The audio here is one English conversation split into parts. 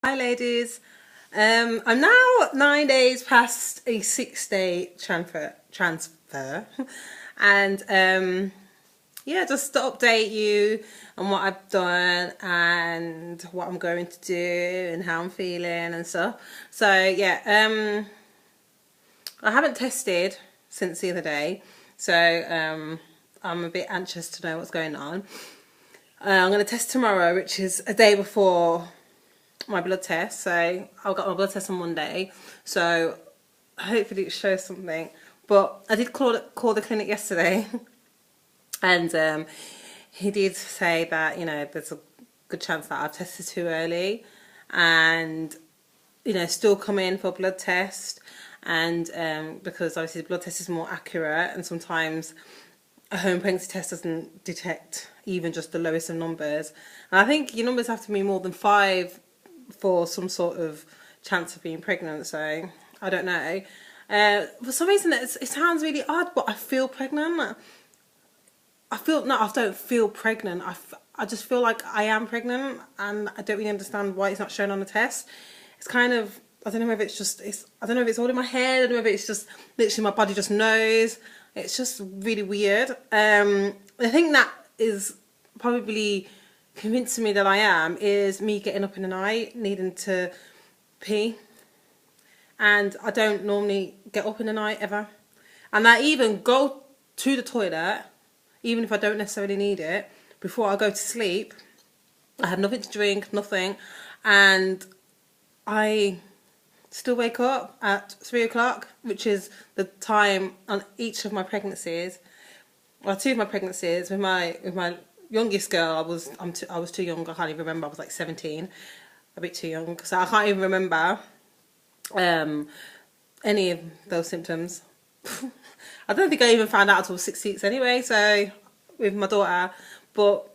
Hi ladies, I'm now 9 days past a 6-day transfer and yeah, just to update you on what I've done and what I'm going to do and how I'm feeling and stuff. So yeah, I haven't tested since the other day, so I'm a bit anxious to know what's going on. I'm going to test tomorrow, which is a day before my blood test. So I got my blood test on Monday, so hopefully it shows something. But I did call the clinic yesterday and he did say that, you know, there's a good chance that I've tested too early and, you know, still come in for a blood test. And because obviously the blood test is more accurate, and sometimes a home pregnancy test doesn't detect even just the lowest of numbers. And I think your numbers have to be more than 5 for some sort of chance of being pregnant. So I don't know. For some reason it sounds really odd, but I feel pregnant. I don't feel pregnant. I just feel like I am pregnant, and I don't really understand why it's not shown on the test. It's kind of, I don't know if it's just, I don't know if it's all in my head. I don't know if it's just literally my body just knows. It's just really weird. I think that is probably convincing me that I am is me getting up in the night needing to pee, and I don't normally get up in the night ever, and I even go to the toilet even if I don't necessarily need it before I go to sleep. I have nothing to drink, nothing, and I still wake up at 3 o'clock, which is the time on each of my pregnancies. Well, 2 of my pregnancies. With my youngest girl, I was too young. I can't even remember. I was like 17, a bit too young, so I can't even remember any of those symptoms. I don't think I even found out until 6 weeks anyway. So with my daughter, but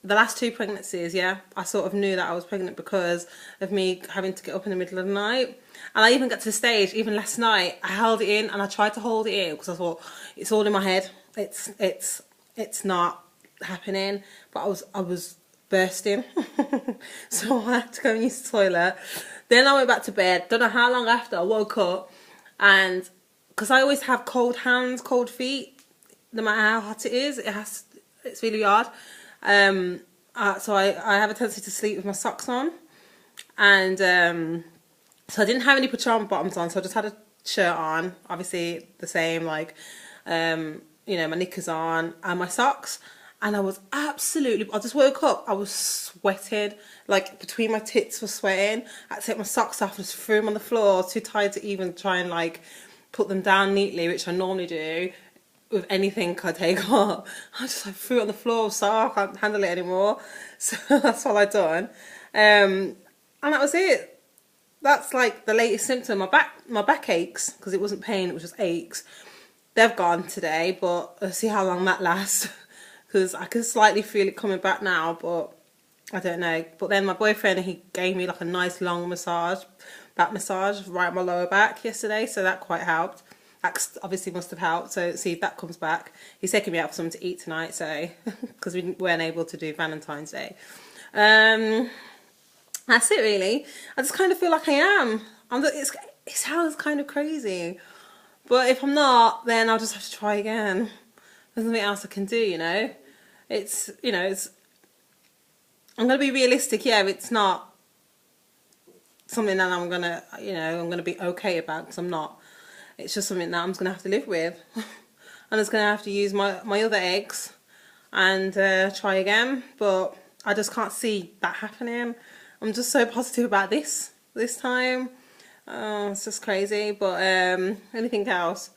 the last 2 pregnancies, yeah, I sort of knew that I was pregnant because of me having to get up in the middle of the night. And I even got to the stage, even last night, I held it in, and I tried to hold it in because I thought it's all in my head. It's not happening, but I was bursting. So I had to go and use the toilet. Then I went back to bed. Don't know how long after I woke up, and because I always have cold hands, cold feet, no matter how hot it is, it's really odd. So I have a tendency to sleep with my socks on, and so I didn't have any pajama bottoms on, so I just had a shirt on, obviously the same, like you know, my knickers on and my socks. And I was absolutely, I just woke up, I was sweating, like between my tits was sweating. I had to take my socks off, just threw them on the floor, too tired to even try and like put them down neatly, which I normally do with anything I take off. I just like threw it on the floor, so I can't handle it anymore. So that's all I'd done. And that was it. That's like the latest symptom. My back aches, because it wasn't pain, it was just aches. They've gone today, but let's see how long that lasts. Because I can slightly feel it coming back now, but I don't know. But then my boyfriend, he gave me like a nice long massage, back massage, right on my lower back yesterday, so that quite helped. That obviously must have helped, so see if that comes back. He's taking me out for something to eat tonight, so because we weren't able to do Valentine's Day. That's it really. I just kind of feel like I am. It sounds kind of crazy, but if I'm not, then I'll just have to try again. There's nothing else I can do, you know. You know, I'm gonna be realistic. Yeah, it's not something that I'm gonna, you know, I'm gonna be okay about, because I'm not. It's just something that I'm just gonna have to live with. I'm just gonna have to use my other eggs and try again. But I just can't see that happening. I'm just so positive about this time. It's just crazy. But anything else?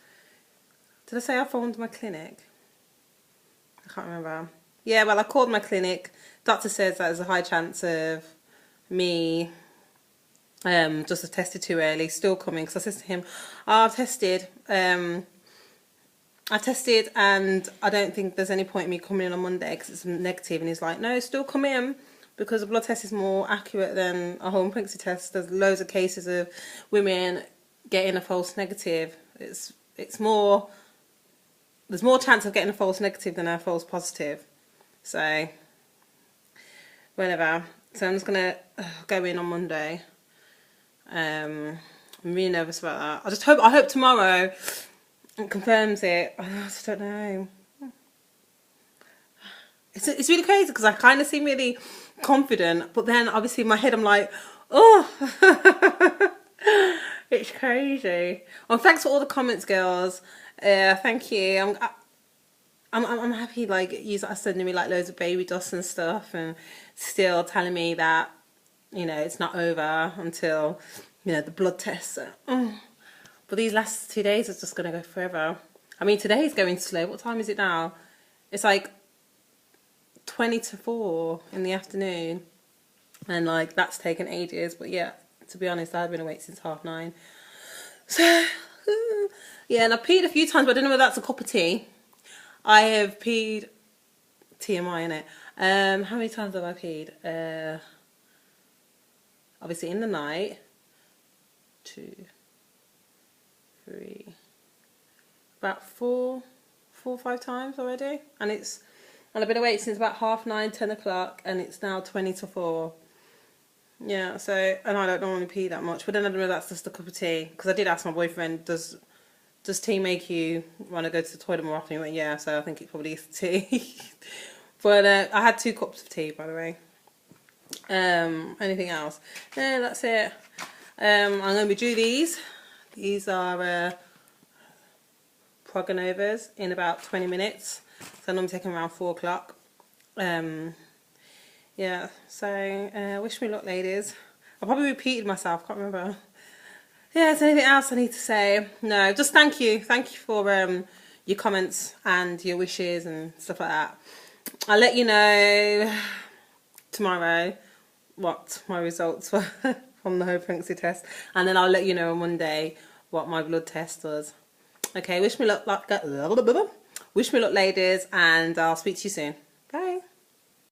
Did I say I phoned my clinic? I can't remember. Yeah, well, I called my clinic. Doctor says that there's a high chance of me just have tested too early, still coming. Because I said to him, oh, I've tested and I don't think there's any point in me coming in on Monday because it's negative. And he's like, no, still come in, because a blood test is more accurate than a home pregnancy test. There's loads of cases of women getting a false negative. It's more, there's more chance of getting a false negative than a false positive. So whatever. So I'm just gonna go in on Monday I'm really nervous about that. I hope tomorrow it confirms it. I just don't know. It's really crazy because I kind of seem really confident, but then obviously in my head I'm like, oh, it's crazy. Well, thanks for all the comments, girls. Thank you. I'm happy. Like, you are sending me like loads of baby dust and stuff, and still telling me that, you know, it's not over until, you know, the blood tests. But these last 2 days are just gonna go forever. I mean, today's going slow. What time is it now? It's like 20 to 4 in the afternoon, and like that's taken ages. But yeah, to be honest, I've been awake since 9:30. So yeah, and I've peed a few times, but I don't know whether that's a cup of tea. I have peed, TMI in it. How many times have I peed? Obviously in the night, 2, 3, about 4 or 5 times already, and I've been awake since about 9:30, 10 o'clock, and it's now 20 to 4. Yeah, so, and I don't normally pee that much, but then I don't know if that's just a cup of tea, because I did ask my boyfriend, does tea make you want to go to the toilet more often? He went, yeah, so I think it probably is tea. But I had 2 cups of tea, by the way. Anything else? Yeah, that's it. I'm going to be due these. These are Progonovas in about 20 minutes. So I normally take them around 4 o'clock. Yeah, so wish me luck, ladies. I probably repeated myself, can't remember. Yeah, is there anything else I need to say? No, just thank you. Thank you for your comments and your wishes and stuff like that. I'll let you know tomorrow what my results were from the whole pregnancy test, and then I'll let you know on Monday what my blood test was. Okay, wish me luck, ladies, and I'll speak to you soon.